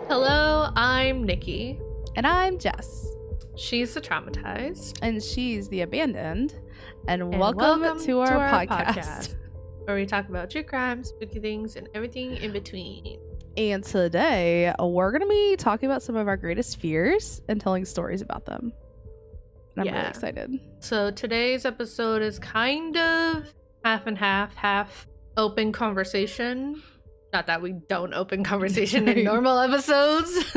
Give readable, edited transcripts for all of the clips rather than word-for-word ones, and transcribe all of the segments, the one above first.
Hello, I'm Nikki. And I'm Jess. She's the traumatized. And she's the abandoned. And welcome to our podcast. Where we talk about true crime, spooky things, and everything in between. And today, we're going to be talking about some of our greatest fears and telling stories about them. And I'm really excited. So today's episode is kind of half and half open conversation. Not that we don't open conversation in normal episodes.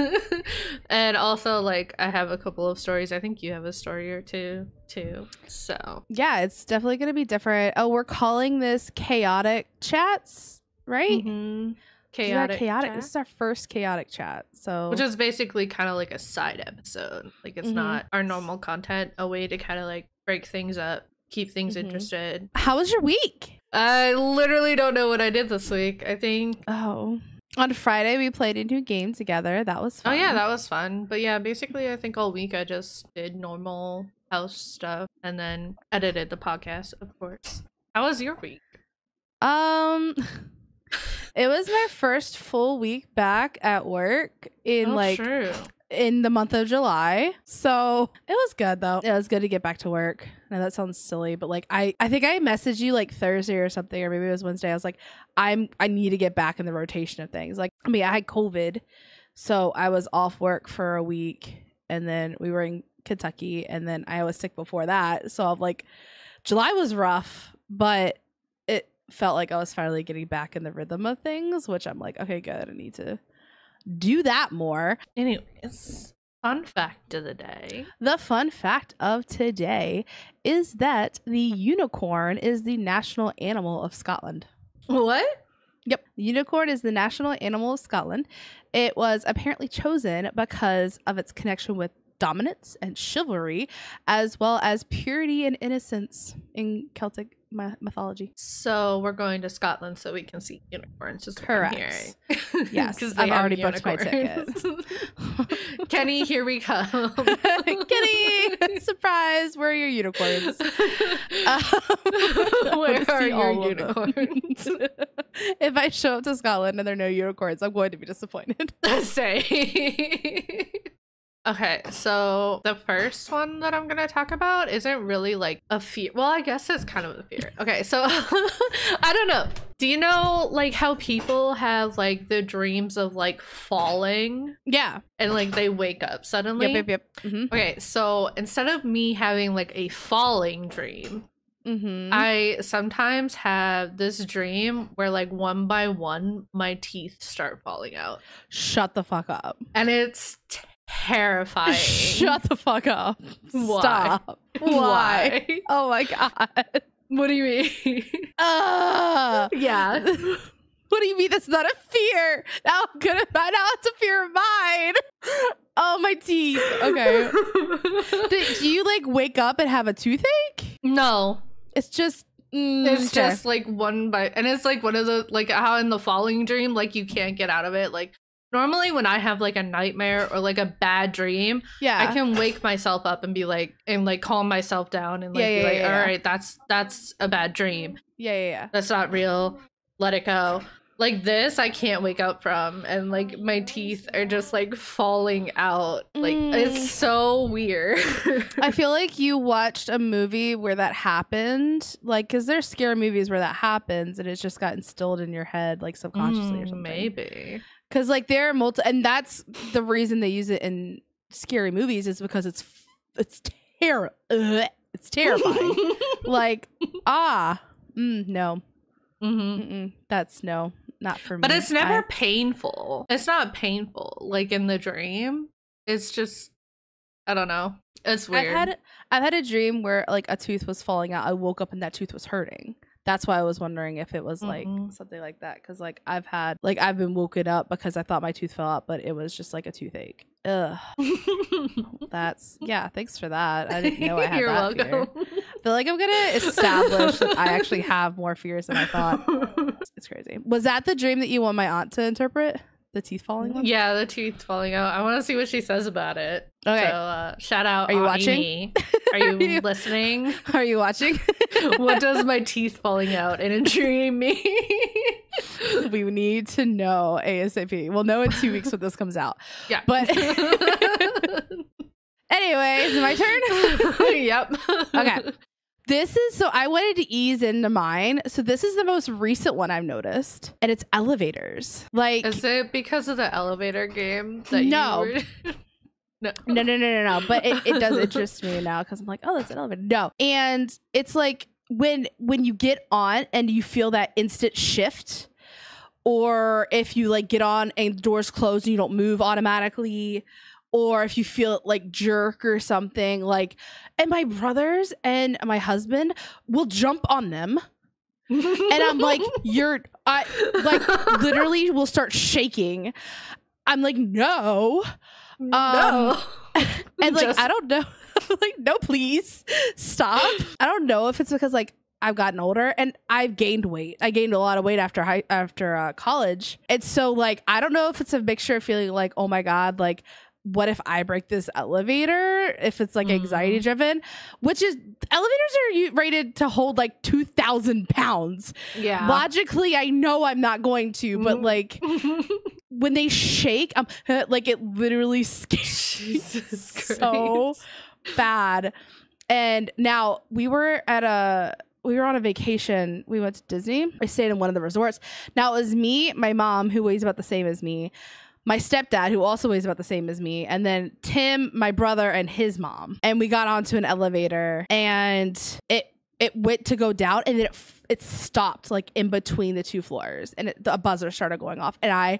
And also, like, I have a couple of stories. I think you have a story or two, too. So, yeah, it's definitely going to be different. Oh, we're calling this Chaotic Chats, right? Mm-hmm. Chaotic. This is our first Chaotic Chat. So, which is basically kind of like a side episode. Like, it's not our normal content, a way to kind of, like, break things up, keep things interested. How was your week? I literally don't know what I did this week. I think. Oh, on Friday we played a new game together. That was fun. Oh yeah, that was fun. But yeah, basically I think all week I just did normal house stuff and then edited the podcast, of course. How was your week? It was my first full week back at work in in the month of July. So it was good though. It was good to get back to work. Now that sounds silly, but like I think I messaged you like Thursday or something, or maybe it was Wednesday. I was like, I need to get back in the rotation of things. Like, I mean, I had COVID, so I was off work for a week, and then we were in Kentucky, and then I was sick before that. So I'm like, July was rough, but it felt like I was finally getting back in the rhythm of things, which I'm like, okay, good. I need to do that more. Anyways, fun fact of the day. The fun fact of today is that the unicorn is the national animal of Scotland. What? Yep. The unicorn is the national animal of Scotland. It was apparently chosen because of its connection with dominance and chivalry, as well as purity and innocence in Celtic mythology. So we're going to Scotland so we can see unicorns. Is correct. Yes, because I've already booked my ticket. Kenny, here we come. Kenny, surprise! Where are your unicorns? Where are your unicorns? If I show up to Scotland and there are no unicorns, I'm going to be disappointed. Say. Okay, so the first one that I'm gonna talk about isn't really like a fear. Well, I guess it's kind of a fear. Okay, so I don't know. Do you know like how people have like the dreams of like falling? Yeah. And like they wake up suddenly? Yep. Mm-hmm. Okay, so instead of me having like a falling dream, I sometimes have this dream where like one by one my teeth start falling out. Shut the fuck up. And it's terrifying. Shut the fuck up. Why? Stop. Why? Oh my god. What do you mean? Yeah. What do you mean that's not a fear? Now it's a fear of mine. Oh, my teeth. Okay. Do you like wake up and have a toothache? No. It's just it's just like one by, and it's like one of the like how in the falling dream like you can't get out of it. Like normally when I have like a nightmare or like a bad dream, I can wake myself up and be like, and like calm myself down and like be like, all right, that's a bad dream. Yeah. That's not real. Let it go. Like this, I can't wake up from, and like my teeth are just like falling out. Like it's so weird. I feel like you watched a movie where that happened, like because there's scary movies where that happens and it's just got instilled in your head like subconsciously or something. Maybe because like there are and that's the reason they use it in scary movies is because it's terrifying. Like no. That's no. Not for me. But it's never painful. It's not painful. Like in the dream, it's just, I don't know. It's weird. I've had a dream where like a tooth was falling out. I woke up and that tooth was hurting. That's why I was wondering if it was like something like that. Cause like I've been woken up because I thought my tooth fell out, but it was just like a toothache. Ugh. Thanks for that. I didn't know I had that fear. I feel like I'm gonna establish that I actually have more fears than I thought. It's crazy. Was that the dream that you want my aunt to interpret? The teeth falling one? Yeah, the teeth falling out. I want to see what she says about it. Okay. So shout out. Are you Aunt watching? Amy. Are you listening? Are you watching? What does my teeth falling out in a dream mean? We need to know ASAP. We'll know in 2 weeks when this comes out. Yeah. But anyways, my turn? Yep. Okay. I wanted to ease into mine. So this is the most recent one I've noticed, and it's elevators. Like, is it because of the elevator game that no. you were... No. But it does interest me now because I'm like, oh, that's an elevator. No. And it's like when you get on and you feel that instant shift, or if you like get on and the doors close and you don't move automatically, or if you feel it like jerk or something, like, and my brothers and my husband will jump on them. And I'm like, I like literally will start shaking. I'm like, no. And like, I don't know. Like, no, please stop. I don't know if it's because like I've gotten older and I've gained weight. I gained a lot of weight after college. And so like, I don't know if it's a mixture of feeling like, oh my God, like, what if I break this elevator? If it's like anxiety driven, which is elevators are rated to hold like 2,000 pounds. Yeah. Logically, I know I'm not going to, but like when they shake, like it literally scares me so bad. And now we were on a vacation. We went to Disney. I stayed in one of the resorts. Now it was me, my mom, who weighs about the same as me, my stepdad, who also weighs about the same as me, and then Tim, my brother, and his mom. And we got onto an elevator, and it went to go down, and then it stopped like in between the two floors, and a buzzer started going off. And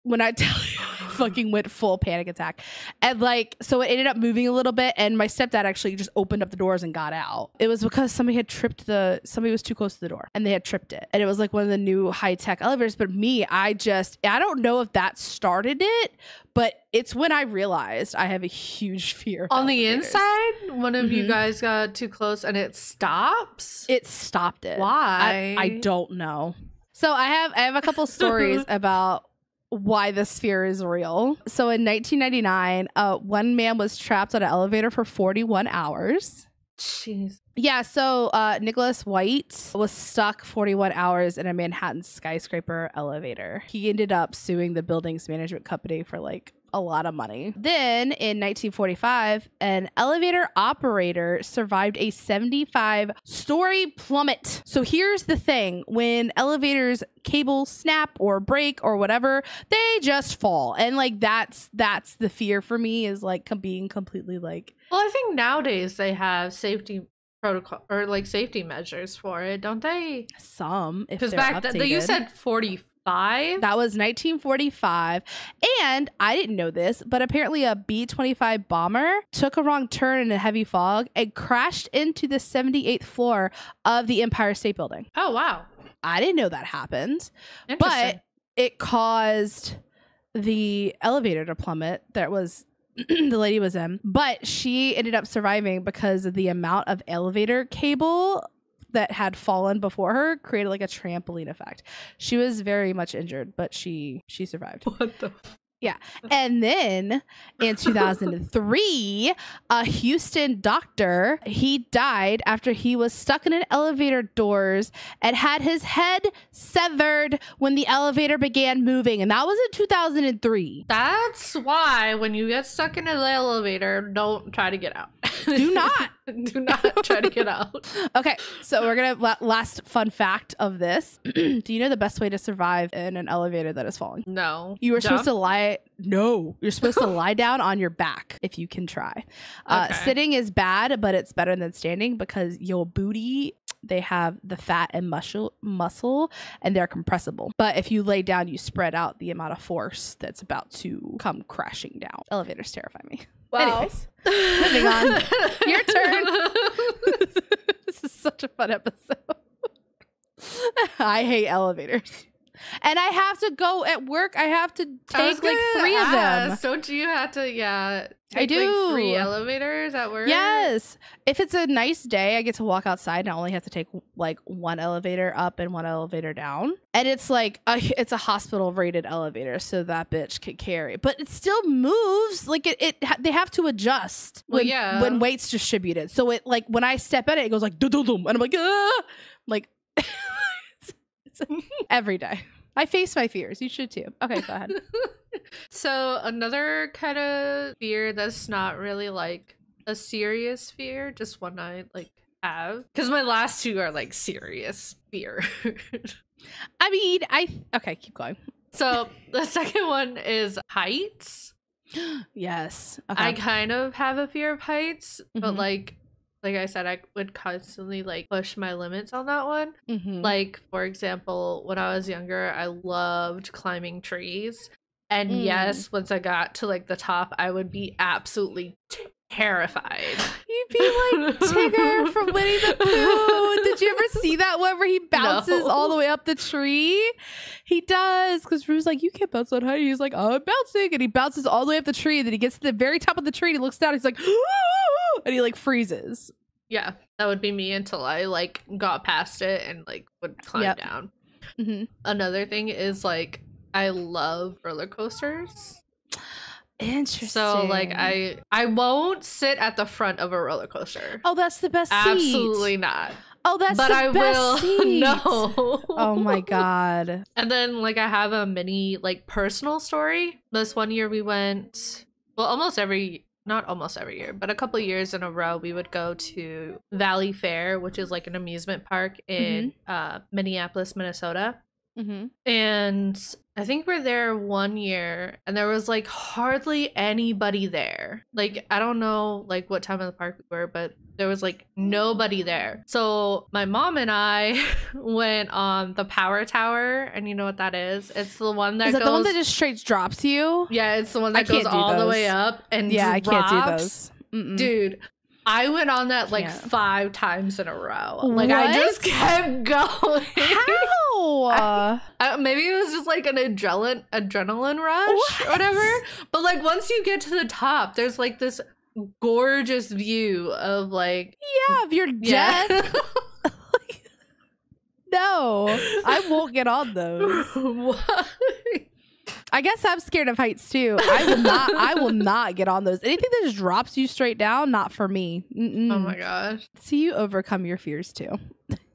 when I tell you, I fucking went full panic attack. And like, so it ended up moving a little bit, and my stepdad actually just opened up the doors and got out. It was because somebody was too close to the door and they had tripped it. And it was like one of the new high-tech elevators. But me, I don't know if that started it, but it's when I realized I have a huge fear of on the elevators. inside, one of you guys got too close and it stops? It stopped it. Why? I don't know. So I have a couple stories about why this fear is real. So in 1999, one man was trapped on an elevator for 41 hours. Jeez. Yeah, so Nicholas White was stuck 41 hours in a Manhattan skyscraper elevator. He ended up suing the building's management company for like a lot of money. Then in 1945, an elevator operator survived a 75-story plummet. So here's the thing. When elevators cables snap or break or whatever, they just fall. And like that's the fear for me, is like being completely like... Well, I think nowadays they have safety protocol or like safety measures for it, don't they? Some, if they're because back then you said 45. That was 1945. And I didn't know this, but apparently a B-25 bomber took a wrong turn in a heavy fog and crashed into the 78th floor of the Empire State Building. Oh, wow. I didn't know that happened, but it caused the elevator to plummet. That was the lady was in, but she ended up surviving because of the amount of elevator cable that had fallen before her created like a trampoline effect. She was very much injured, but she survived. What the Yeah. And then in 2003, a Houston doctor, he died after he was stuck in an elevator doors and had his head severed when the elevator began moving. And that was in 2003. That's why when you get stuck in an elevator, don't try to get out. Do not. Do not try to get out. Okay, so we're gonna last fun fact of this. Do you know the best way to survive in an elevator that is falling? No. You were supposed to lie. No, you're supposed to lie down on your back if you can try. Okay. Sitting is bad, but it's better than standing because your booty, they have the fat and muscle and they're compressible. But if you lay down, you spread out the amount of force that's about to come crashing down. Elevators terrify me. Wow. Anyways, moving on. Your turn. This is such a fun episode. I hate elevators. And I have to go at work. I have to take like 3 of them. Don't you have to, take I do. like 3 elevators at work? Yes. If it's a nice day, I get to walk outside and I only have to take like 1 elevator up and 1 elevator down. And it's like, it's a hospital rated elevator. So that bitch could carry. But it still moves. Like they have to adjust when weight's distributed. So it like, when I step in it, it goes like, dum-dum-dum. And I'm like, ah! Like, every day. I face my fears. You should too. Okay, go ahead. So another kind of fear that's not really like a serious fear, just one I like have, because my last 2 are like serious fear. I mean, okay, keep going. So the second one is heights. Yes. Okay. I kind of have a fear of heights, but like I said, I would constantly like push my limits on that one. Like, for example, when I was younger, I loved climbing trees. And yes, once I got to like the top, I would be absolutely terrified. You'd be like Tigger from Winnie the Pooh. Did you ever see that one where he bounces all the way up the tree? He does, because Rue's like, you can't bounce that high. He's like, oh, I'm bouncing. And he bounces all the way up the tree. And then he gets to the very top of the tree and he looks down. And he's like, and he like freezes. Yeah, that would be me until I like got past it and like would climb down. Another thing is like, I love roller coasters. Interesting. So like I won't sit at the front of a roller coaster. Oh, that's the best seat. Absolutely not. Oh, that's but the I best will seat. No. Oh my god. And then like I have a mini like personal story. This one year we went, well, not almost every year, but a couple of years in a row, we would go to Valley Fair, which is like an amusement park in Minneapolis, Minnesota. And I think we're there one year and there was like hardly anybody there. Like, I don't know like what time of the park we were, but there was like nobody there. So my mom and I went on the power tower, and you know what that is? It's the one that goes, the one that just straight drops you? Yeah, it's the one that goes all the way up and drops. I can't do those. Dude, I went on that like 5 times in a row. Like, what? I just kept going. How? Maybe it was just like an adrenaline rush or whatever. But like once you get to the top, there's like this gorgeous view of like of your death. No, I won't get on those. What? I guess I'm scared of heights too. I will not get on those. Anything that just drops you straight down, not for me. Oh my gosh. See you overcome your fears too.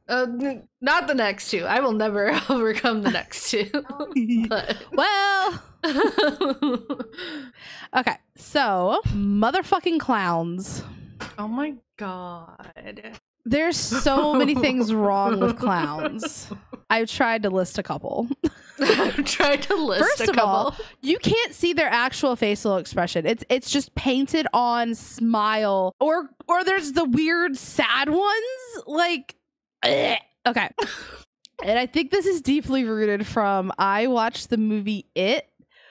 Not the next 2. I will never overcome the next 2. But. Well. Okay, so motherfucking clowns. Oh my god. There's so many things wrong with clowns. I've tried to list a couple. First of all, you can't see their actual facial expression. It's just painted on smile, or there's the weird sad ones. Like, okay. And I think this is deeply rooted from, I watched the movie It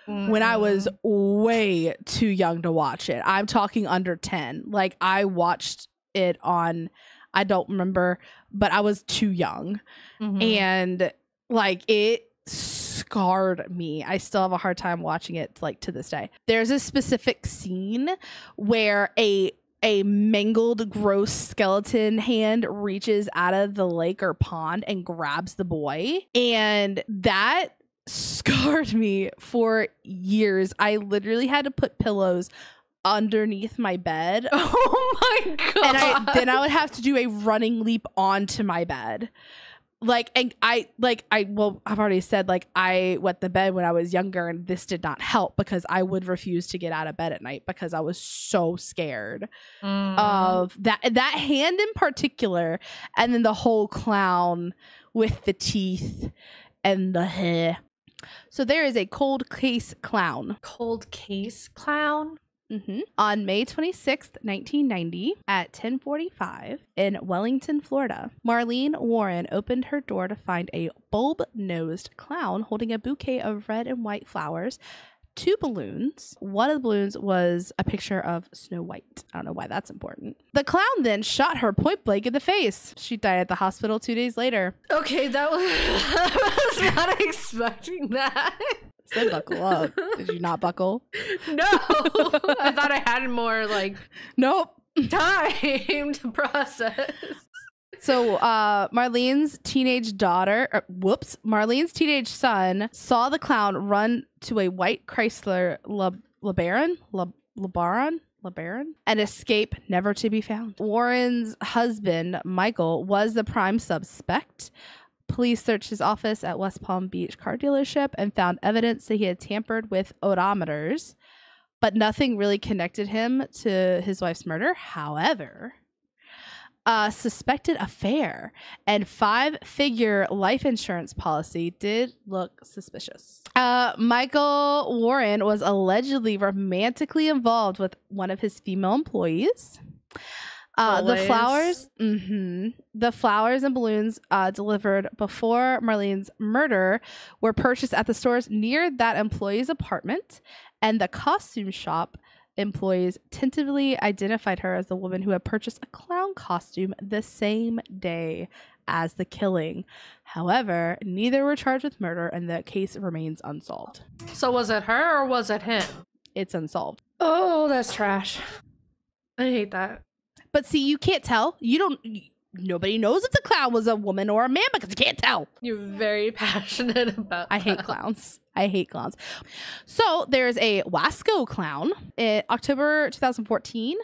when I was way too young to watch it. I'm talking under 10. Like, I watched it on, I don't remember, but I was too young. And like, it scarred me. I still have a hard time watching it like to this day. There's a specific scene where a mangled, gross skeleton hand reaches out of the lake or pond and grabs the boy. And that scarred me for years. I literally had to put pillows underneath my bed. Oh my god. And then I would have to do a running leap onto my bed. Like, and I've already said, like, I wet the bed when I was younger, and this did not help because I would refuse to get out of bed at night because I was so scared of that hand in particular, and then the whole clown with the teeth and the hair. So there is a cold case clown. Cold case clown? On May 26th, 1990, at 10:45 in Wellington, Florida, Marlene Warren opened her door to find a bulb-nosed clown holding a bouquet of red and white flowers 2 balloons. One of the balloons was a picture of Snow White. I don't know why that's important. The clown then shot her point blank in the face. She died at the hospital 2 days later. Okay, that was I was not expecting that. Said buckle up. Did you not buckle? No. I thought I had more nope. time to process. So Marlene's teenage son saw the clown run to a white Chrysler LeBaron and escape, never to be found. Warren's husband, Michael, was the prime suspect. Police searched his office at West Palm Beach car dealership and found evidence that he had tampered with odometers, but nothing really connected him to his wife's murder. However, a suspected affair and 5-figure life insurance policy did look suspicious. Michael Warren was allegedly romantically involved with one of his female employees. The flowers and balloons delivered before Marlene's murder were purchased at the stores near that employee's apartment, and the costume shop employees tentatively identified her as the woman who had purchased a clown costume the same day as the killing. However, neither were charged with murder, and the case remains unsolved. So was it her or was it him? It's unsolved. Oh, that's trash. I hate that. But see, you can't tell. Nobody knows if the clown was a woman or a man because you can't tell. You're very passionate about I hate clowns. I hate clowns. So there's a Wasco clown. In October 2014,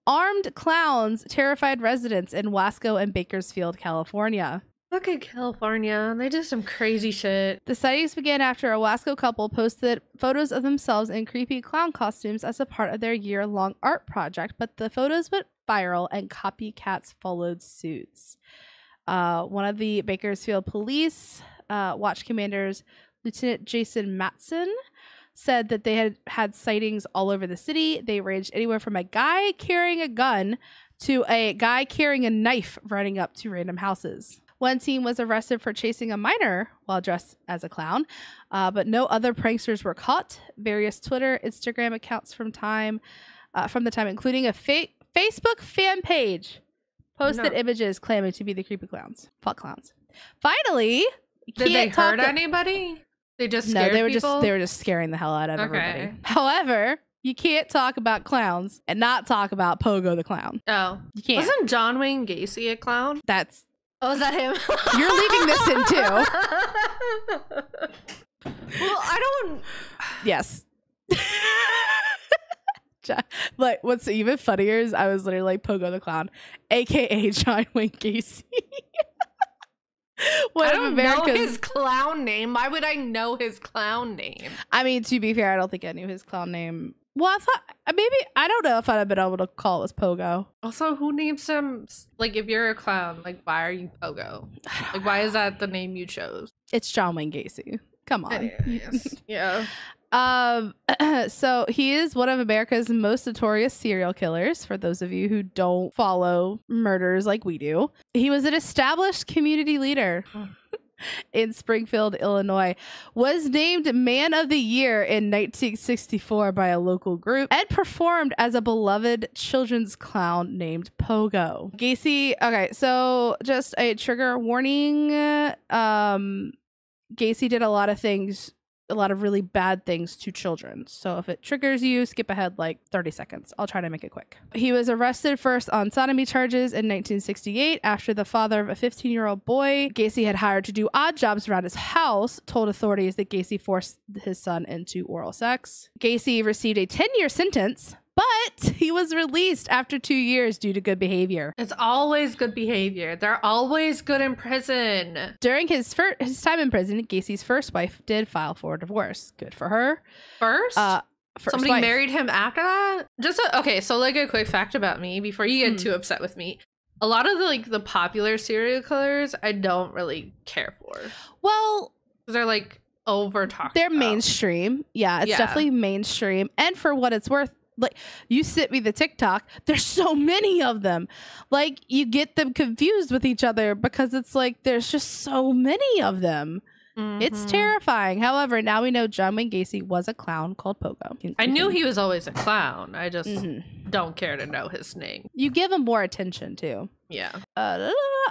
armed clowns terrified residents in Wasco and Bakersfield, California. Look at California. They do some crazy shit. The sightings began after a Wasco couple posted photos of themselves in creepy clown costumes as a part of their year-long art project, but the photos went viral and copycats followed suits. One of the Bakersfield police watch commanders, Lieutenant Jason Matson, said that they had sightings all over the city. They ranged anywhere from a guy carrying a gun to a guy carrying a knife running up to random houses. One teen was arrested for chasing a minor while dressed as a clown, but no other pranksters were caught. Various Twitter, Instagram accounts from the time, including a Facebook fan page, posted images claiming to be the creepy clowns. Fuck clowns. Finally, did they hurt anybody? They just scared people? They were just scaring the hell out of everybody. However, you can't talk about clowns and not talk about Pogo the clown. Oh, you can't. Wasn't John Wayne Gacy a clown? Oh, is that him? You're leaving this in too. Well, I don't. Yes. Like, what's even funnier is I was literally like Pogo the clown, aka John Wayne Gacy. I don't know his clown name. Why would I know his clown name? I mean, to be fair, I don't think I knew his clown name. Well, I thought I don't know if I'd have been able to call it as Pogo. Also, who names him? Like, if you're a clown, like, why are you Pogo? Like, why is that the name you chose? It's John Wayne Gacy. Come on. Yes. Yeah. So he is one of America's most notorious serial killers, for those of you who don't follow murders like we do. He was an established community leader in Springfield, Illinois, was named Man of the Year in 1964 by a local group, and performed as a beloved children's clown named Pogo. Gacy, okay, so just a trigger warning, Gacy did a lot of really bad things to children. So if it triggers you, skip ahead like 30 seconds. I'll try to make it quick. He was arrested first on sodomy charges in 1968 after the father of a 15-year-old boy Gacy had hired to do odd jobs around his house told authorities that Gacy forced his son into oral sex. Gacy received a 10-year sentence, but he was released after 2 years due to good behavior. It's always good behavior. They're always good in prison. During his time in prison, Gacy's first wife did file for a divorce. Good for her. First somebody wife. Married him after that? Okay, so like a quick fact about me before you get too upset with me. A lot of the popular serial killers I don't really care for. Well, they're like over talked They're about. Mainstream. Yeah, it's definitely mainstream. And for what it's worth, like, you sent me the TikTok, there's so many of them. Like, you get them confused with each other because it's like there's just so many of them. It's terrifying. However, now we know John Wayne Gacy was a clown called Pogo. I knew he was always a clown. I just don't care to know his name. You give him more attention too. Yeah.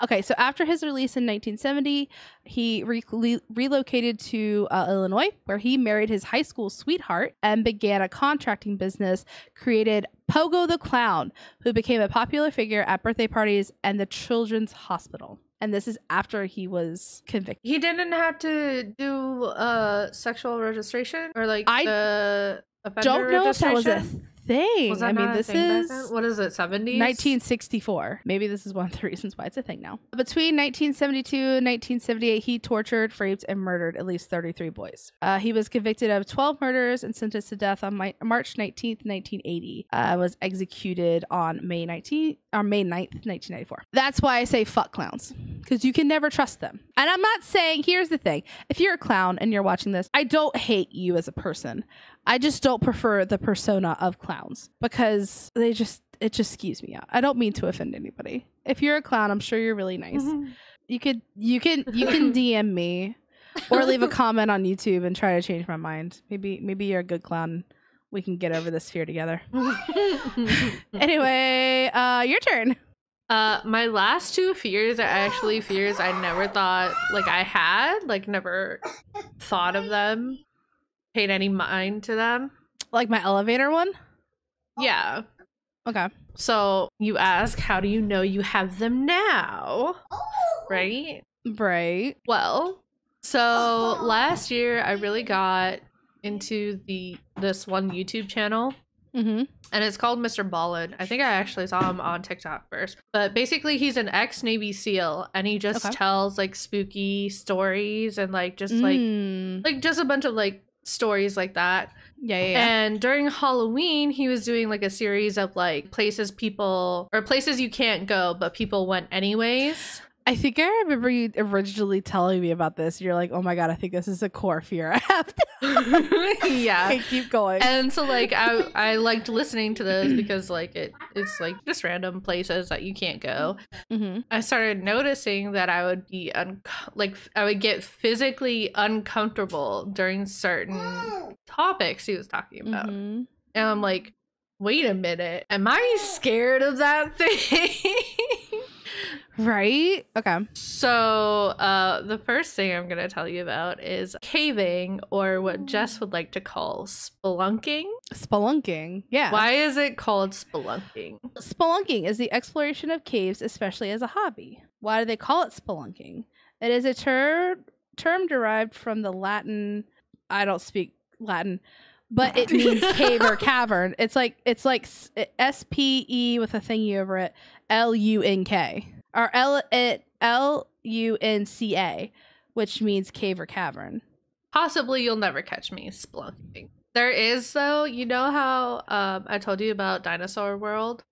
Okay, so after his release in 1970, he relocated to Illinois, where he married his high school sweetheart and began a contracting business, created Pogo the Clown, who became a popular figure at birthday parties and the Children's Hospital. And this is after he was convicted. He didn't have to do sexual registration or like the offender don't know if that was a thing. Was that I mean, this is what is it, 70s? 1964. Maybe this is one of the reasons why it's a thing now. Between 1972 and 1978, he tortured, raped, and murdered at least 33 boys. He was convicted of 12 murders and sentenced to death on March 19th, 1980. Was executed on May 9th, 1994. That's why I say fuck clowns, because you can never trust them. And I'm not saying, here's the thing, if you're a clown and you're watching this, I don't hate you as a person. I just don't prefer the persona of clowns because it just skews me out. I don't mean to offend anybody. If you're a clown, I'm sure you're really nice. You can DM me or leave a comment on YouTube and try to change my mind. Maybe you're a good clown. We can get over this fear together. Anyway, your turn. My last two fears are actually fears I never thought I had, never thought of them. Paid any mind to them. Like my elevator one? Yeah. Okay. So you ask, how do you know you have them now? Right? Right. Well, so last year I really got into this one YouTube channel. And it's called Mr. Ballin. I think I actually saw him on TikTok first. But basically he's an ex-Navy SEAL and he just tells spooky stories and just just a bunch of stories like that. Yeah. And during Halloween, he was doing a series of places you can't go, but people went anyways. I think I remember you originally telling me about this. You're like, oh my God, I think this is a core fear I have. Yeah. Okay, keep going. And so I liked listening to this because it's just random places that you can't go. I started noticing that I would be I would get physically uncomfortable during certain topics he was talking about. And I'm like, wait a minute, am I scared of that thing? Right? Okay. So the first thing I'm going to tell you about is caving, or what Jess would like to call spelunking. Spelunking, yeah. Why is it called spelunking? Spelunking is the exploration of caves, especially as a hobby. Why do they call it spelunking? It is a term derived from the Latin. I don't speak Latin, but it means cave or cavern. It's like SPE with a thingy over it, LUNK. Or LUNCA, which means cave or cavern. Possibly you'll never catch me spelunking. There is, though, you know how I told you about Dinosaur World?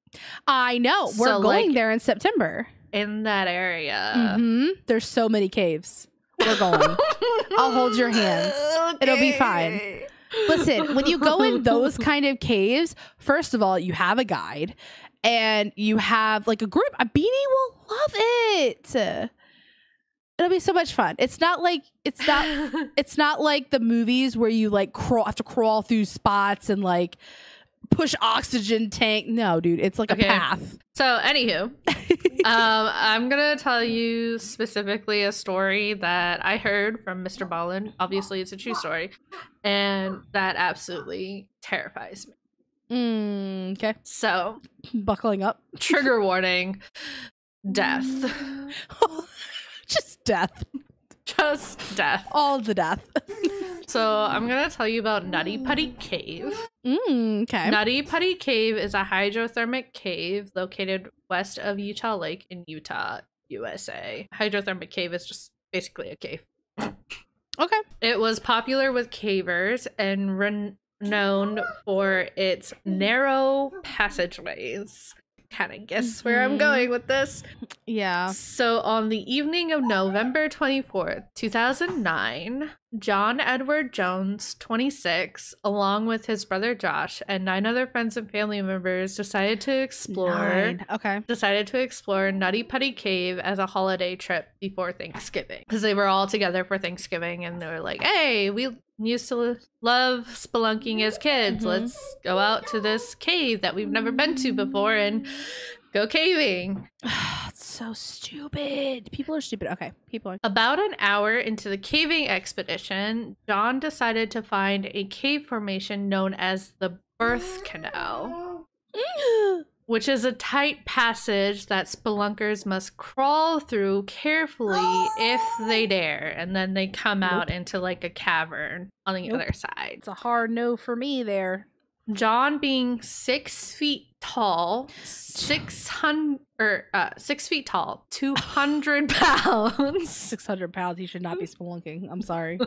I know. We're going there in September. In that area. There's so many caves. We're going. I'll hold your hands. Okay. It'll be fine. Listen, when you go in those kind of caves, first of all, you have a guide. And you have a group. A Beanie will love it. It'll be so much fun. It's not like the movies where you have to crawl through spots and push oxygen tank. No, dude, it's a path. So, anywho, I'm gonna tell you specifically a story that I heard from Mr. Ballin. Obviously, it's a true story, and that absolutely terrifies me. Okay. So, buckling up. Trigger warning. Death. Just death. Just death. All the death. So, I'm going to tell you about Nutty Putty Cave. Okay. Nutty Putty Cave is a hydrothermic cave located west of Utah Lake in Utah, USA. Hydrothermic cave is just basically a cave. Okay. It was popular with cavers and known for its narrow passageways. Kind of guess where I'm going with this. Yeah. So on the evening of November 24th, 2009, John Edward Jones, 26, along with his brother Josh and 9 other friends and family members decided to explore Nutty Putty Cave as a holiday trip before Thanksgiving. Because they were all together for Thanksgiving and they were like, hey, we used to love spelunking as kids. Let's go out to this cave that we've never been to before and go caving. It's so stupid. People are stupid. Okay, people are. About an hour into the caving expedition, John decided to find a cave formation known as the Birth Canal, which is a tight passage that spelunkers must crawl through carefully if they dare, and then they come out into like a cavern on the other side. It's a hard no for me there. John, being 6 feet tall, 200 pounds. 600 pounds. He should not be spelunking. I'm sorry.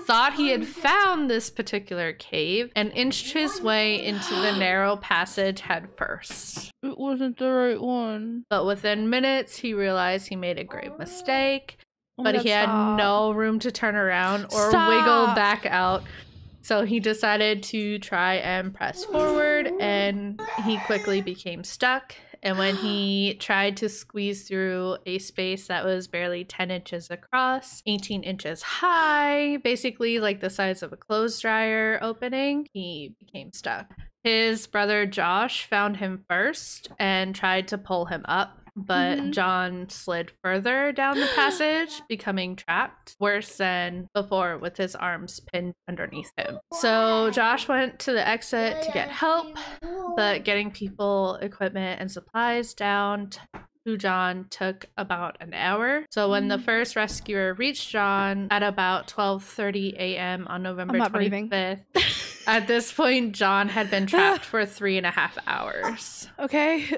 Thought he had found this particular cave and inched his way into the narrow passage head first. It wasn't the right one. But within minutes, he realized he made a grave mistake. But he had no room to turn around or wiggle back out. So he decided to try and press forward, and he quickly became stuck. And when he tried to squeeze through a space that was barely 10 inches across, 18 inches high, basically like the size of a clothes dryer opening, he became stuck. His brother Josh found him first and tried to pull him up. But John slid further down the passage, becoming trapped, worse than before with his arms pinned underneath him. So Josh went to the exit to get help, but getting people, equipment, and supplies down to John took about an hour. So when the first rescuer reached John at about 12:30 a.m. on November 25th, at this point, John had been trapped for 3.5 hours. Okay.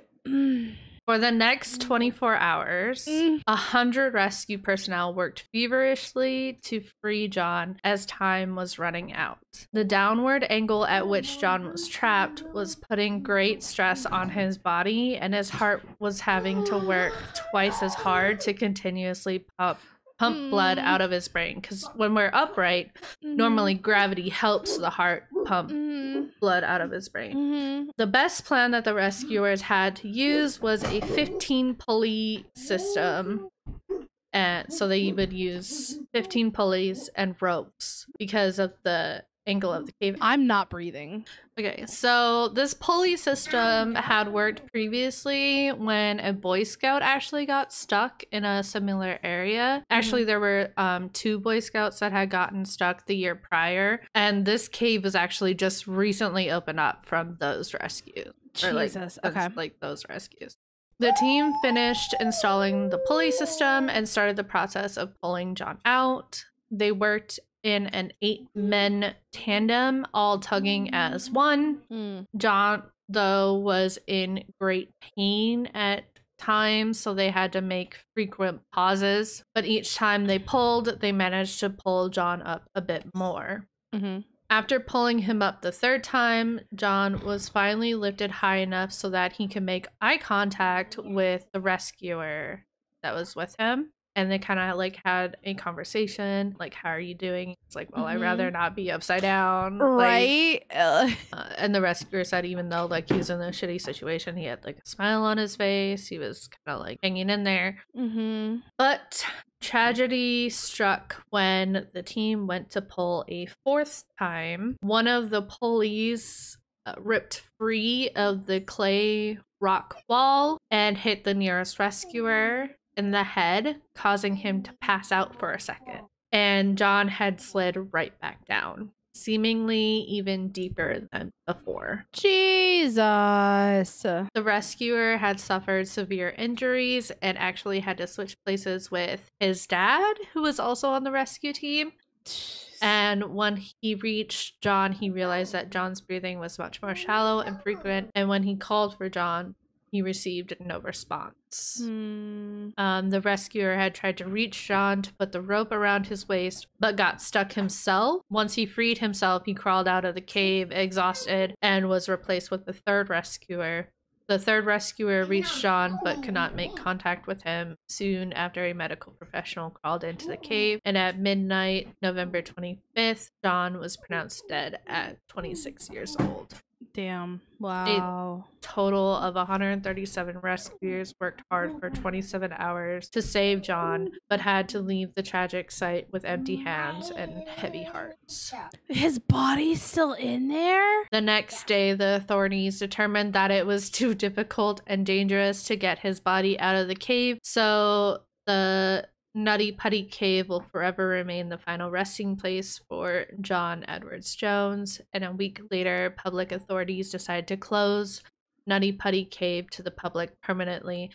For the next 24 hours, 100 rescue personnel worked feverishly to free John as time was running out. The downward angle at which John was trapped was putting great stress on his body, and his heart was having to work twice as hard to continuously pump blood out of his brain. Because when we're upright, normally gravity helps the heart pump blood out of his brain. The best plan that the rescuers had to use was a 15 pulley system. And so they would use 15 pulleys and ropes because of the angle of the cave. I'm not breathing. Okay, so this pulley system had worked previously when a Boy Scout actually got stuck in a similar area. Actually, there were 2 Boy Scouts that had gotten stuck the year prior, and this cave was actually just recently opened up from those rescues. Jesus, okay. Like those rescues. The team finished installing the pulley system and started the process of pulling John out. They worked in an 8-man tandem, all tugging as one. John, though, was in great pain at times, so they had to make frequent pauses. But each time they pulled, they managed to pull John up a bit more. After pulling him up the 3rd time, John was finally lifted high enough so that he could make eye contact with the rescuer that was with him. And they kind of like had a conversation, like, how are you doing? It's like, well, I'd rather not be upside down. Right. Like, and the rescuer said even though like he was in a shitty situation, he had like a smile on his face. He was kind of like hanging in there. But tragedy struck when the team went to pull a 4th time. One of the pulleys ripped free of the clay rock wall and hit the nearest rescuer in the head, causing him to pass out for a second. And John had slid right back down, seemingly even deeper than before. Jesus. The rescuer had suffered severe injuries and actually had to switch places with his dad, who was also on the rescue team. And when he reached John, he realized that John's breathing was much more shallow and frequent. And when he called for John, he received no response. The rescuer had tried to reach John to put the rope around his waist, but got stuck himself. Once he freed himself, he crawled out of the cave, exhausted, and was replaced with the 3rd rescuer, The third rescuer reached John but could not make contact with him soon after a medical professional crawled into the cave. And at midnight, November 25th, John was pronounced dead at 26 years old. Damn. Wow. A total of 137 rescuers worked hard for 27 hours to save John, but had to leave the tragic site with empty hands and heavy hearts. His body's still in there? The next day, the authorities determined that it was too difficult and dangerous to get his body out of the cave, so the Nutty Putty Cave will forever remain the final resting place for John Edwards Jones, and a week later, public authorities decided to close Nutty Putty Cave to the public permanently,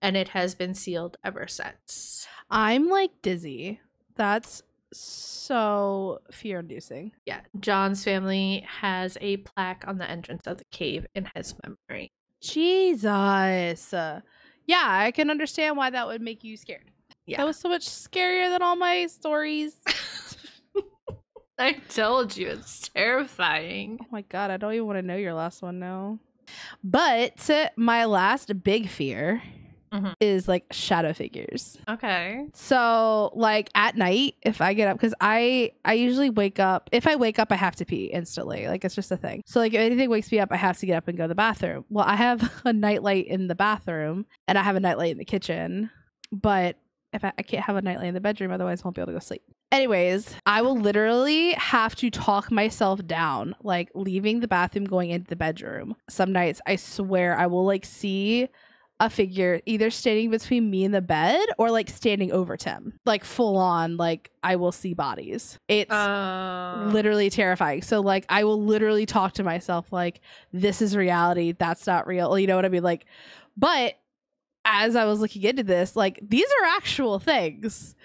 and it has been sealed ever since. I'm like dizzy. That's so fear-inducing. Yeah, John's family has a plaque on the entrance of the cave in his memory. Jesus. Yeah, I can understand why that would make you scared. Yeah. That was so much scarier than all my stories. I told you, it's terrifying. Oh my god, I don't even want to know your last one now. But my last big fear is like shadow figures. Okay. So like at night, if I get up, because I usually wake up. If I wake up, I have to pee instantly. Like it's just a thing. So like if anything wakes me up, I have to get up and go to the bathroom. Well, I have a nightlight in the bathroom and I have a nightlight in the kitchen, but if I can't have a nightlight in the bedroom, otherwise I won't be able to go sleep. Anyways, I will literally have to talk myself down, like leaving the bathroom, going into the bedroom. Some nights, I swear, I will like see a figure either standing between me and the bed or like standing over Tim, like full on, like I will see bodies. It's literally terrifying. So like I will literally talk to myself like, this is reality. That's not real. You know what I mean? Like, but as I was looking into this, like these are actual things.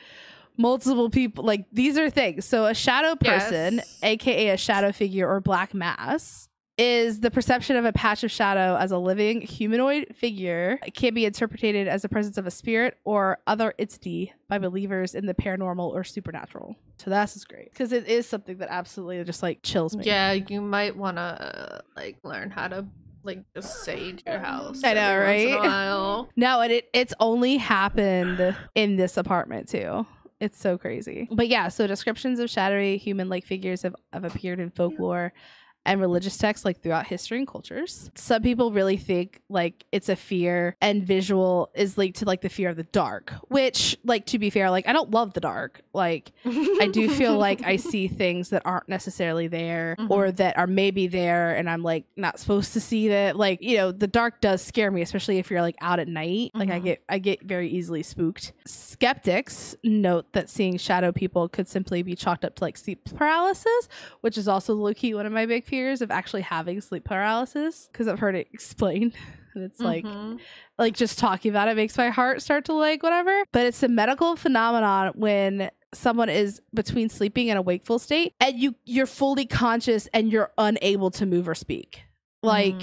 Multiple people, like these are things. So a shadow person, aka a shadow figure or black mass, is the perception of a patch of shadow as a living humanoid figure. It can be interpreted as the presence of a spirit or other entity by believers in the paranormal or supernatural. So that's just great because it is something that absolutely just like chills me. Yeah, you might want to like learn how to like just sage your house. I know, right? No, and it's only happened in this apartment too. It's so crazy. But yeah, so descriptions of shadowy human-like figures have appeared in folklore and religious texts like throughout history and cultures. Some people really think like it's a fear and visual is linked to like the fear of the dark, which like to be fair, like I don't love the dark. Like I do feel like I see things that aren't necessarily there or that are maybe there and I'm like not supposed to see that. Like, you know, the dark does scare me, especially if you're like out at night. Like I get very easily spooked. Skeptics note that seeing shadow people could simply be chalked up to like sleep paralysis, which is also low-key one of my big fears of actually having sleep paralysis because I've heard it explained and it's like just talking about it makes my heart start to like whatever. But it's a medical phenomenon when someone is between sleeping and a wakeful state and you're fully conscious and you're unable to move or speak, like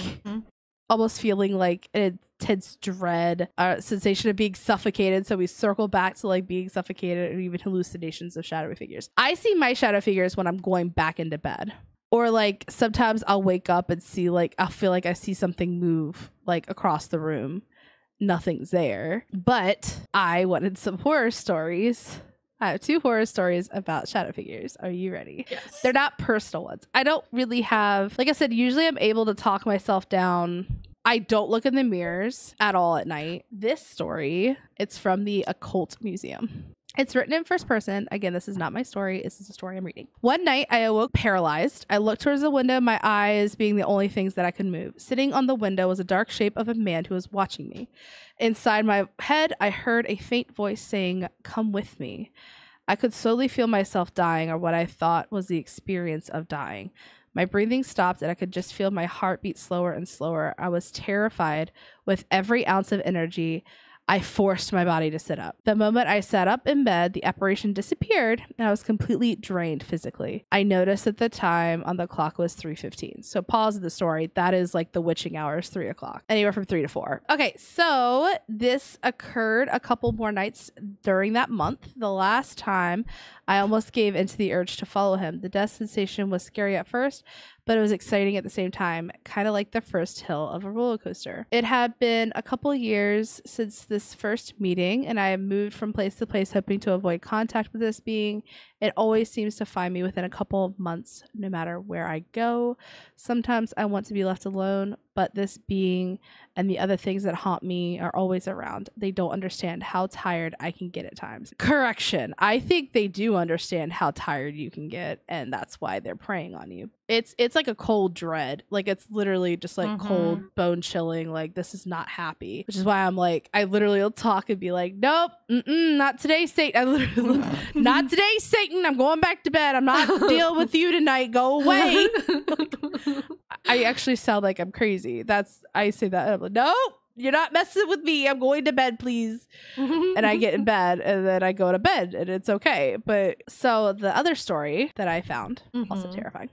almost feeling like an intense dread, sensation of being suffocated. So we circle back to like being suffocated and even hallucinations of shadowy figures. I see my shadow figures when I'm going back into bed. Or like sometimes I'll wake up and see like I'll feel like I see something move like across the room. Nothing's there. But I wanted some horror stories. I have 2 horror stories about shadow figures. Are you ready? Yes. They're not personal ones. I don't really have, like I said, usually I'm able to talk myself down. I don't look in the mirrors at all at night. This story, it's from the Occult Museum. It's written in first person. Again, this is not my story. This is a story I'm reading. One night, I awoke paralyzed. I looked towards the window, my eyes being the only things that I could move. Sitting on the window was a dark shape of a man who was watching me. Inside my head, I heard a faint voice saying, "Come with me." I could slowly feel myself dying, or what I thought was the experience of dying. My breathing stopped and I could just feel my heart beat slower and slower. I was terrified with every ounce of energy. I forced my body to sit up. The moment I sat up in bed, the apparition disappeared and I was completely drained physically. I noticed at the time on the clock was 3:15. So pause the story. That is like the witching hours, 3 o'clock, anywhere from 3 to 4. Okay, so this occurred a couple more nights during that month. The last time I almost gave into the urge to follow him. The death sensation was scary at first, but it was exciting at the same time, kind of like the first hill of a roller coaster. It had been a couple years since this first meeting, and I had moved from place to place hoping to avoid contact with this being. It always seems to find me within a couple of months, no matter where I go. Sometimes I want to be left alone, but this being and the other things that haunt me are always around. They don't understand how tired I can get at times. Correction. I think they do understand how tired you can get, and that's why they're preying on you. It's like a cold dread. Like, it's literally just like cold, bone chilling. Like, this is not happy, which is why I'm like, I literally will talk and be like, nope, not today, Satan. I literally, not today, Satan. I'm going back to bed. I'm not dealing with you tonight. Go away. I actually sound like I'm crazy. I say that. I'm like, nope. You're not messing with me. I'm going to bed, please. And I get in bed and then I go to bed and it's okay. But so the other story that I found, also terrifying.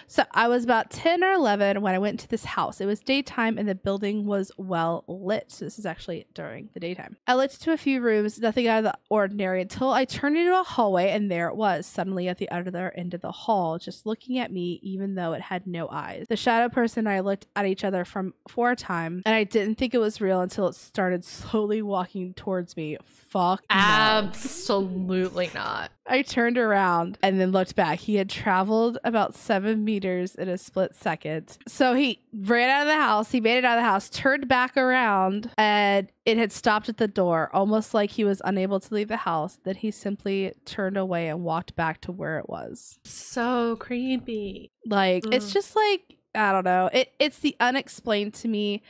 So I was about 10 or 11 when I went to this house. It was daytime and the building was well lit. So this is actually during the daytime. I looked into a few rooms, nothing out of the ordinary, until I turned into a hallway and there it was, suddenly at the other end of the hall, just looking at me even though it had no eyes. The shadow person and I looked at each other for a time and I didn't think it was real until it started slowly walking towards me. Fuck no. Absolutely not. I turned around and then looked back. He had traveled about 7 meters in a split second. So he ran out of the house. He made it out of the house, turned back around, and it had stopped at the door, almost like he was unable to leave the house. Then he simply turned away and walked back to where it was. So creepy. Like, it's just like, I don't know. It's the unexplained to me.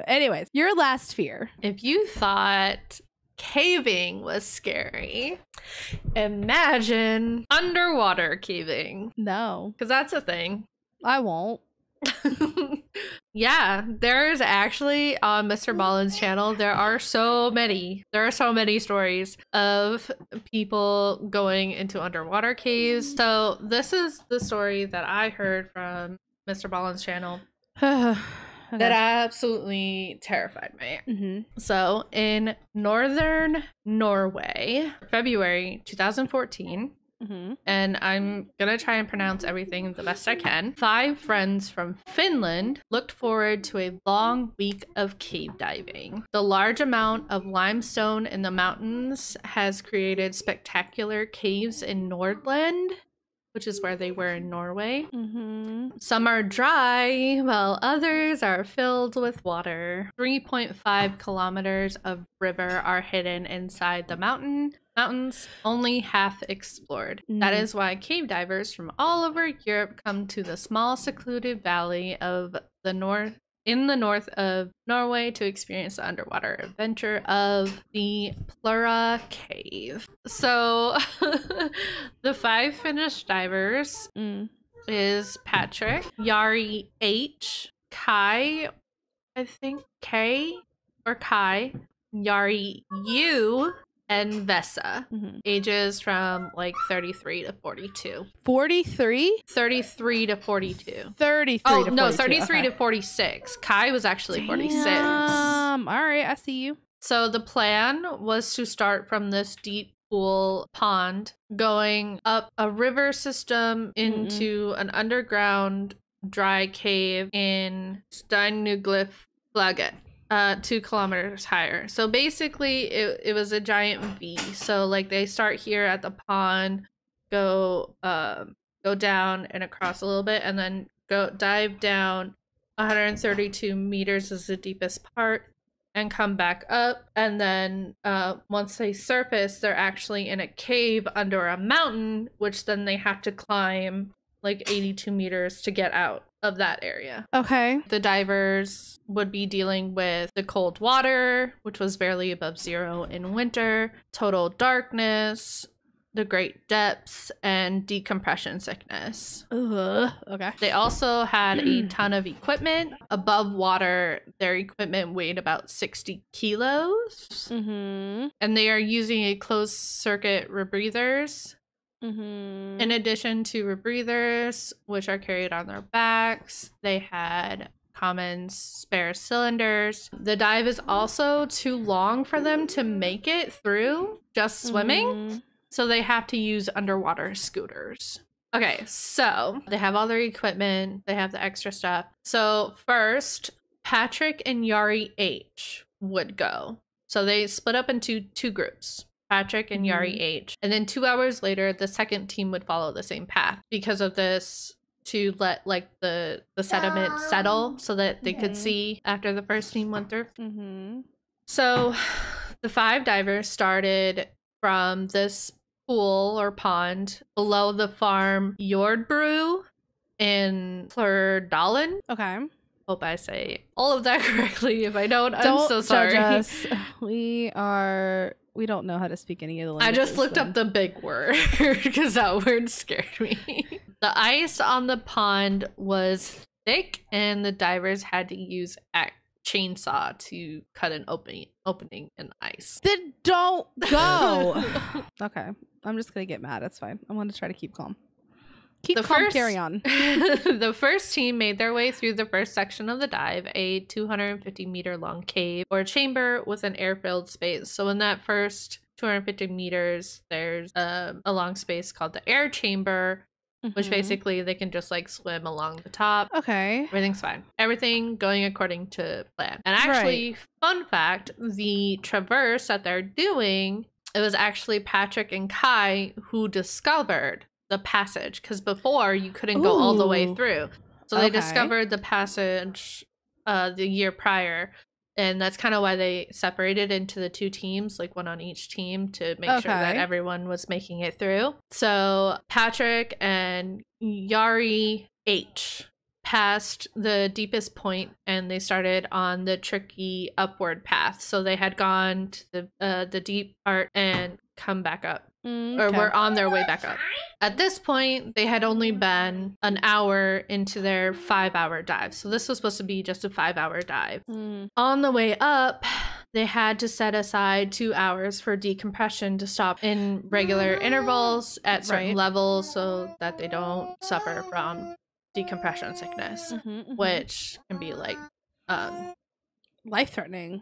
Anyways, your last fear. If you thought caving was scary, imagine underwater caving. No. Because that's a thing. I won't. Yeah, there's actually on Mr. Ballin's channel, there are so many stories of people going into underwater caves. So this is the story that I heard from Mr. Ballin's channel. Okay. That absolutely terrified me. So in northern Norway, February 2014, and I'm gonna try and pronounce everything the best I can, 5 friends from Finland looked forward to a long week of cave diving. The large amount of limestone in the mountains has created spectacular caves in Nordland, which is where they were in Norway. Some are dry, while others are filled with water. 3.5 kilometers of river are hidden inside the mountains, only half explored. That is why cave divers from all over Europe come to the small secluded valley of the north of Norway to experience the underwater adventure of the Plura Cave. So the 5 Finnish divers is Patrick, Yari H, Kai, I think K or Kai, Yari U, and Vesa. Ages from like 33 to 42. 43? 33 to 42. 33 to 42. No, 33 to 46. Kai was actually 46. All right, I see you. So the plan was to start from this deep pool pond, going up a river system into an underground dry cave in Steinuglyflaget. 2 kilometers higher. So basically it was a giant V. So like they start here at the pond, go down and across a little bit, and then go dive down 132 meters is the deepest part, and come back up. And then once they surface, they're actually in a cave under a mountain, which then they have to climb like 82 meters to get out of that area. Okay. The divers would be dealing with the cold water, which was barely above 0 in winter, total darkness, the great depths, and decompression sickness. Okay. They also had a ton of equipment. Above water, their equipment weighed about 60 kilos. And they are using a closed circuit rebreathers. In addition to rebreathers, which are carried on their backs, they had common spare cylinders. The dive is also too long for them to make it through just swimming, so they have to use underwater scooters. Okay, so they have all their equipment, they have the extra stuff. So first, Patrick and Yari H would go. So they split up into two groups, Patrick and Yari H. And then 2 hours later, the second team would follow the same path. Because of this, to let like the sediment settle so that they could see after the first team went through. So the 5 divers started from this pool or pond below the farm Jordbru in Plurdalen. Okay. Hope I say all of that correctly. If I don't, I'm so sorry. Judge us. We don't know how to speak any of the languages. I just looked up the big word because that word scared me. The ice on the pond was thick and the divers had to use a chainsaw to cut an opening in ice. Then don't go. Okay. I'm just going to get mad. That's fine. I'm going to try to keep calm. Carry on. The first team made their way through the first section of the dive, a 250 meter long cave or chamber with an air-filled space. So in that first 250 meters, there's a long space called the air chamber, which basically they can just like swim along the top. Okay. Everything's fine. Everything going according to plan. And actually, fun fact, the traverse that they're doing, it was actually Patrick and Kai who discovered the passage, because before you couldn't go all the way through. So they discovered the passage the year prior, and that's kind of why they separated into the 2 teams, like one on each team, to make sure that everyone was making it through. So Patrick and Yari H passed the deepest point and they started on the tricky upward path. So they had gone to the deep part and come back up. Or were on their way back up. At this point, they had only been an hour into their 5-hour dive. So this was supposed to be just a 5-hour dive. On the way up, they had to set aside 2 hours for decompression to stop in regular intervals at certain levels so that they don't suffer from decompression sickness, which can be like life-threatening.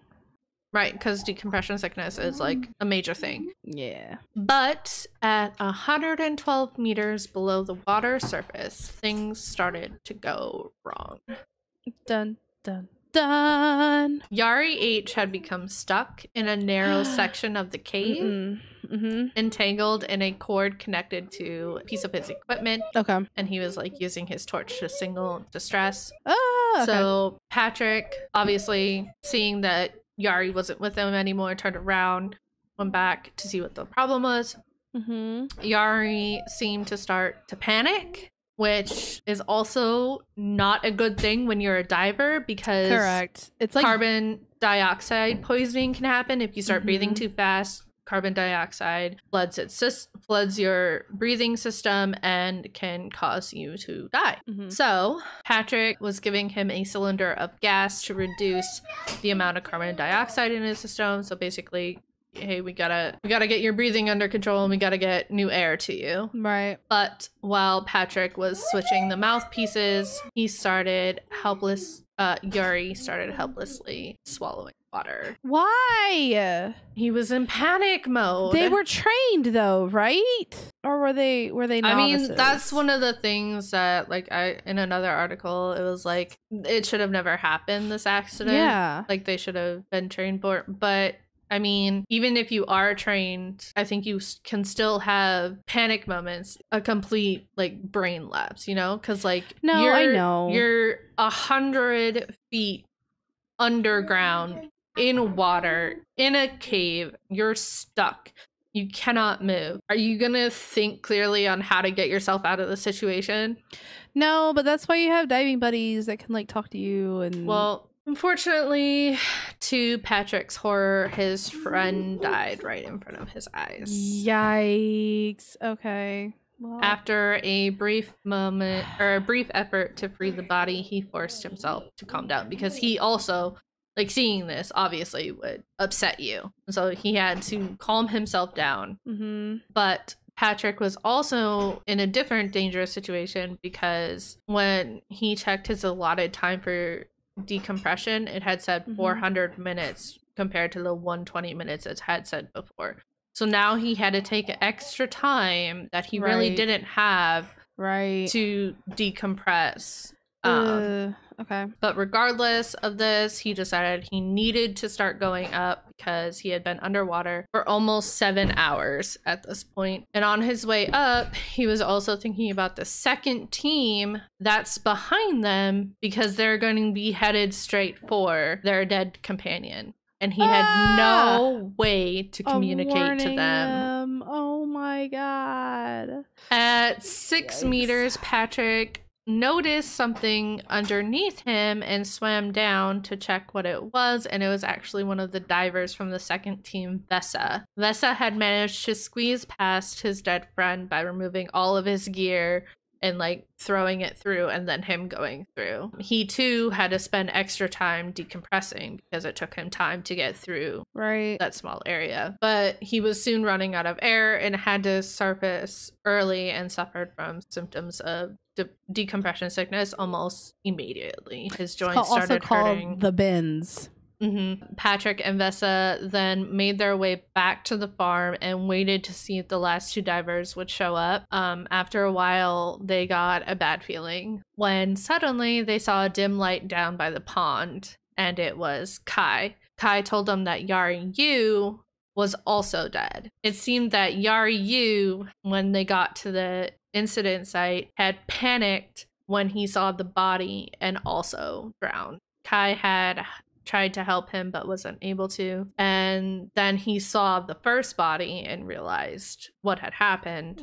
Right, because decompression sickness is like a major thing. Yeah. But at 112 meters below the water surface, things started to go wrong. Dun, dun, dun. Yari H had become stuck in a narrow section of the cave, entangled in a cord connected to a piece of his equipment. Okay. And he was like using his torch to signal distress. Oh, okay. So Patrick, obviously seeing that Yari wasn't with them anymore, turned around, went back to see what the problem was. Yari seemed to start to panic, which is also not a good thing when you're a diver, because it's like carbon dioxide poisoning can happen if you start breathing too fast. Carbon dioxide floods your breathing system and can cause you to die. So Patrick was giving him a cylinder of gas to reduce the amount of carbon dioxide in his system. So basically, hey, we gotta get your breathing under control and we gotta get new air to you. Right. But while Patrick was switching the mouthpieces, Yari started helplessly swallowing water. Why? He was in panic mode. They were trained though, right? Or were they novices? I mean, that's one of the things that, like, in another article, it was like, it should have never happened, this accident. Yeah. Like, they should have been trained for it. But I mean, even if you are trained, I think you can still have panic moments, a complete like brain lapse, you know? Because like, I know you're 100 feet underground in water in a cave. You're stuck. You cannot move. Are you gonna think clearly on how to get yourself out of the situation? No, but that's why you have diving buddies that can like talk to you. And well, unfortunately, to Patrick's horror, his friend died right in front of his eyes. Yikes. Okay. Well, after a brief effort to free the body, he forced himself to calm down, because he also, like, seeing this obviously would upset you. So he had to calm himself down. But Patrick was also in a different dangerous situation, because when he checked his allotted time for decompression, it had said 400 minutes compared to the 120 minutes it had said before. So now he had to take extra time that he really didn't have to decompress. Okay. But regardless of this, he decided he needed to start going up because he had been underwater for almost 7 hours at this point. And on his way up, he was also thinking about the second team that's behind them because they're going to be headed straight for their dead companion. And he had no way to communicate to them. Oh my God. At 6 meters, Patrick noticed something underneath him and swam down to check what it was, and it was actually one of the divers from the second team, Vesa. Vesa had managed to squeeze past his dead friend by removing all of his gear and like throwing it through and then him going through. He too had to spend extra time decompressing because it took him time to get through that small area. But he was soon running out of air and had to surface early and suffered from symptoms of decompression sickness almost immediately. His joints started hurting. The bins. Patrick and Vesa then made their way back to the farm and waited to see if the last 2 divers would show up. After a while, they got a bad feeling when suddenly they saw a dim light down by the pond, and it was Kai. Kai told them that Yari Yu was also dead. It seemed that Yari Yu, when they got to the incident site, had panicked when he saw the body and also drowned. Kai had tried to help him but was unable to, and then he saw the first body and realized what had happened.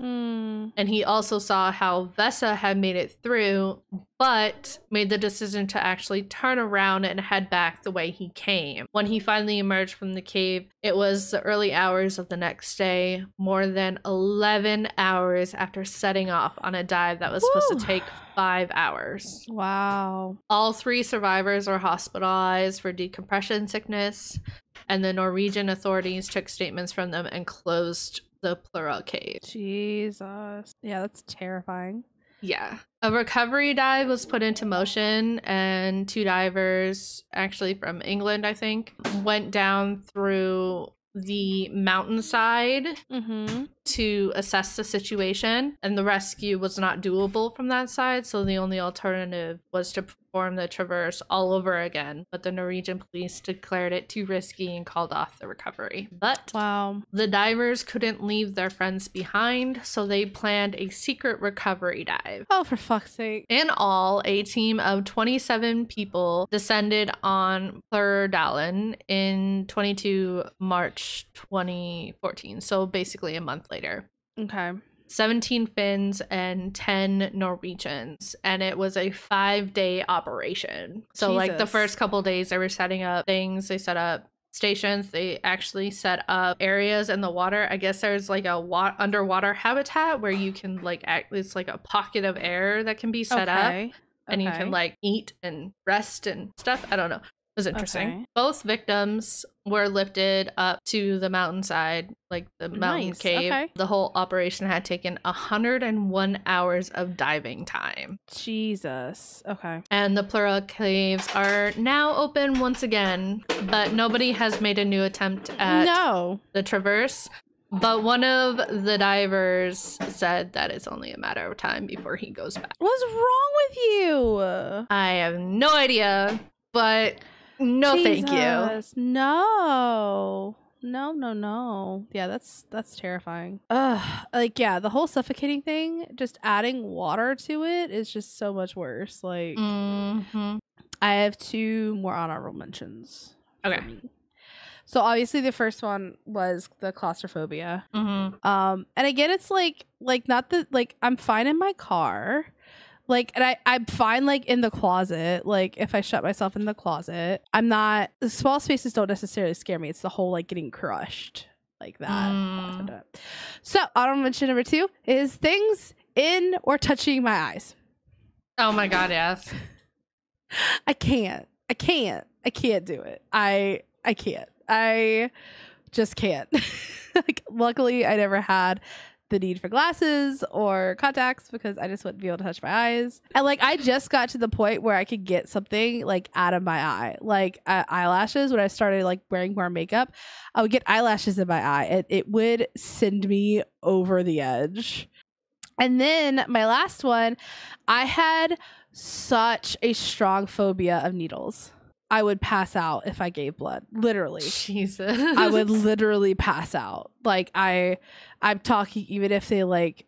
And he also saw how Vesa had made it through but made the decision to actually turn around and head back the way he came. When he finally emerged from the cave, it was the early hours of the next day, more than 11 hours after setting off on a dive that was supposed to take 5 hours. Wow. All 3 survivors were hospitalized for decompression sickness, and the Norwegian authorities took statements from them and closed the Plura cave. Jesus. Yeah, that's terrifying. Yeah. A recovery dive was put into motion, and 2 divers, actually from England, I think, went down through the mountainside to assess the situation, and the rescue was not doable from that side, so the only alternative was to perform the traverse all over again, but the Norwegian police declared it too risky and called off the recovery. But the divers couldn't leave their friends behind, so they planned a secret recovery dive. Oh, for fuck's sake. In all, a team of 27 people descended on Plurdalen in 22 March 2014, so basically a month later. Okay. 17 Finns and 10 Norwegians, and it was a 5-day operation. So like the first couple days they were setting up things, they set up stations, they actually set up areas in the water. I guess there's like a underwater habitat where you can like it's like a pocket of air that can be set up, and you can like eat and rest and stuff. I don't know. It was interesting. Both victims were lifted up to the mountainside, like the mountain cave. The whole operation had taken 101 hours of diving time. Jesus. Okay. And the Plura caves are now open once again, but nobody has made a new attempt at the traverse. But one of the divers said that it's only a matter of time before he goes back. What's wrong with you? I have no idea, but no, thank you. No. Yeah, that's terrifying. Like, yeah, the whole suffocating thing, just adding water to it is just so much worse. Like, I have 2 more honorable mentions. Okay. So obviously the first one was the claustrophobia. And again, it's like not the, like, I'm fine in my car. Like, and I'm fine, like, in the closet. Like, if I shut myself in the closet, I'm not, the small spaces don't necessarily scare me. It's the whole, like, getting crushed like that. So, honorable mention number 2 is things in or touching my eyes. Oh my God, yes. I can't do it. I can't. I just can't. Like, luckily, I never had the need for glasses or contacts because I just wouldn't be able to touch my eyes. And like, I just got to the point where I could get something like out of my eye, like eyelashes. When I started like wearing more makeup, I would get eyelashes in my eye and it would send me over the edge. And then my last one, I had such a strong phobia of needles. I would pass out if I gave blood. Literally. Jesus. I would literally pass out. Like I'm talking, even if they like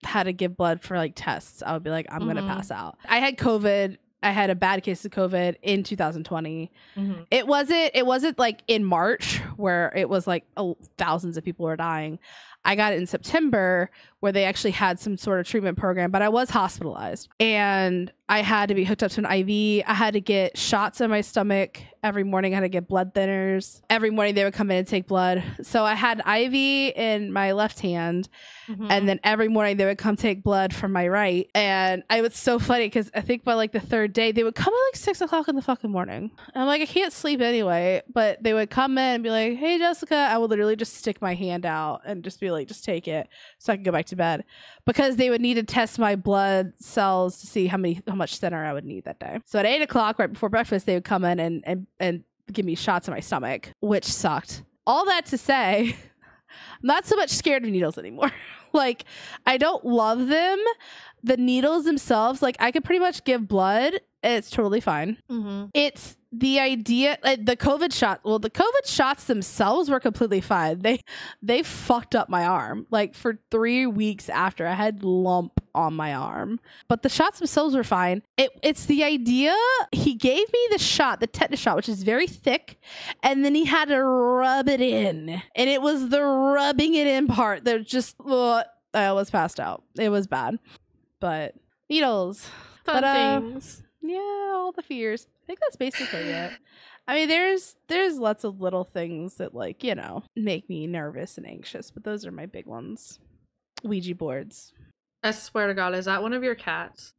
had to give blood for like tests, I would be like, I'm gonna pass out. I had COVID. I had a bad case of COVID in 2020. It wasn't like in March where it was like thousands of people were dying. I got it in September where they actually had some sort of treatment program, but I was hospitalized and I had to be hooked up to an IV. I had to get shots in my stomach every morning. I had to get blood thinners. Every morning they would come in and take blood. So I had an IV in my left hand and then every morning they would come take blood from my right. And I was so funny because I think by like the third day they would come at like 6 o'clock in the fucking morning. And I'm like, I can't sleep anyway, but they would come in and be like, hey, Jessica. I would literally just stick my hand out and just be like, just take it so I can go back to bed, because they would need to test my blood cells to see how much thinner I would need that day. So at 8 o'clock, right before breakfast, they would come in and give me shots in my stomach, which sucked. All that to say, I'm not so much scared of needles anymore. Like, I don't love them. The needles themselves, like, I could pretty much give blood and it's totally fine. It's the idea, like, the COVID shots themselves were completely fine. They fucked up my arm. Like, for 3 weeks after, I had lump on my arm. But the shots themselves were fine. It's the idea. He gave me the shot, the tetanus shot, which is very thick, and then he had to rub it in. And it was the rubbing it in part that just, I was passed out. It was bad. But needles. Fun things. Yeah, all the fears. I think that's basically it. I mean, there's lots of little things that, like, you know, make me nervous and anxious, but those are my big ones. Ouija boards. I swear to God, is that one of your cats?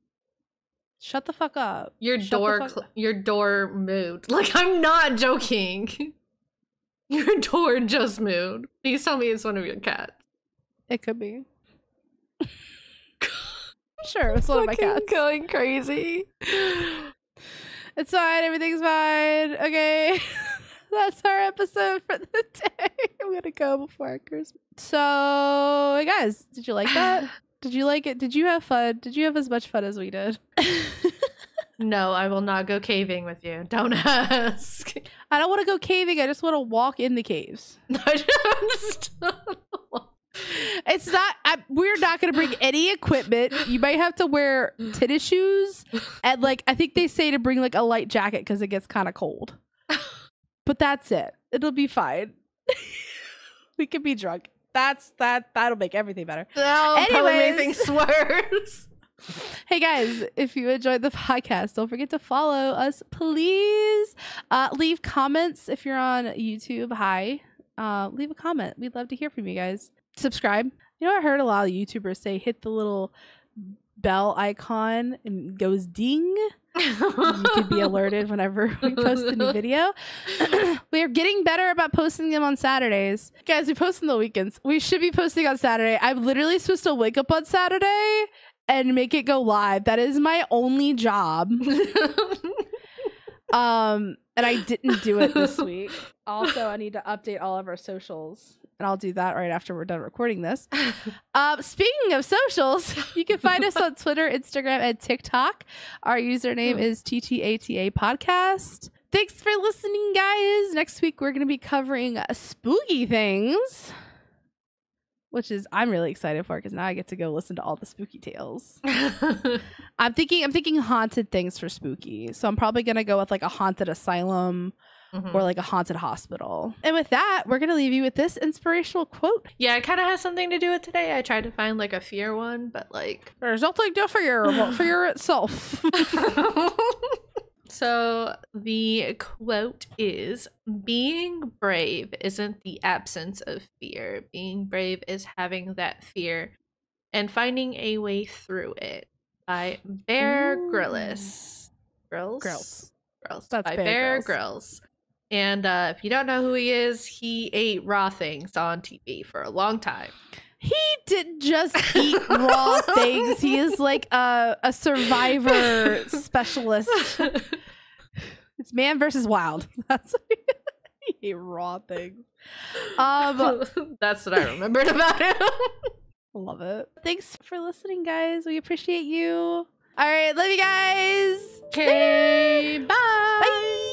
Shut the fuck up. Your door moved. Like, I'm not joking. Your door just moved. Please tell me it's one of your cats. It could be. Sure, it's one of my cats. Going crazy. It's fine. Everything's fine. Okay. That's our episode for the day. I'm gonna go before Christmas. So, hey guys, did you like that? Did you like it? Did you have fun? Did you have as much fun as we did? No, I will not go caving with you. Don't ask. I don't want to go caving. I just want to walk in the caves. It's not, we're not going to bring any equipment. You might have to wear tennis shoes. And, like, I think they say to bring, like, a light jacket because it gets kind of cold. But that's it. It'll be fine. We can be drunk. That'll make everything better. That'll probably make things worse. Hey guys, if you enjoyed the podcast, don't forget to follow us, please. Leave comments if you're on YouTube. Hi. Leave a comment. We'd love to hear from you guys. Subscribe. You know, I heard a lot of YouTubers say hit the little bell icon and it goes ding. You can be alerted whenever we post a new video. We are getting better about posting them on Saturdays. Guys, we post on the weekends. We should be posting on Saturday. I'm literally supposed to wake up on Saturday and make it go live. That is my only job. And I didn't do it this week. Also, I need to update all of our socials. And I'll do that right after we're done recording this. Speaking of socials, you can find us on Twitter, Instagram, and TikTok. Our username is TTATA Podcast. Thanks for listening, guys. Next week, we're going to be covering spooky things, which is I'm really excited for because now I get to go listen to all the spooky tales. I'm thinking haunted things for spooky. So I'm probably going to go with like a haunted asylum. Or like a haunted hospital. And with that, we're going to leave you with this inspirational quote. Yeah, it kind of has something to do with today. I tried to find like a fear one, but like... There's nothing to fear about fear itself. So the quote is, being brave isn't the absence of fear. Being brave is having that fear and finding a way through it. By Bear Grylls. Grylls? That's by Bear Grylls. Grylls. And if you don't know who he is, he ate raw things on TV for a long time. He didn't just eat raw things. He is like a survivor specialist. It's man versus wild. That's he ate raw things. That's what I remembered about him. Love it. Thanks for listening, guys. We appreciate you. All right, love you guys. Okay, bye. Bye.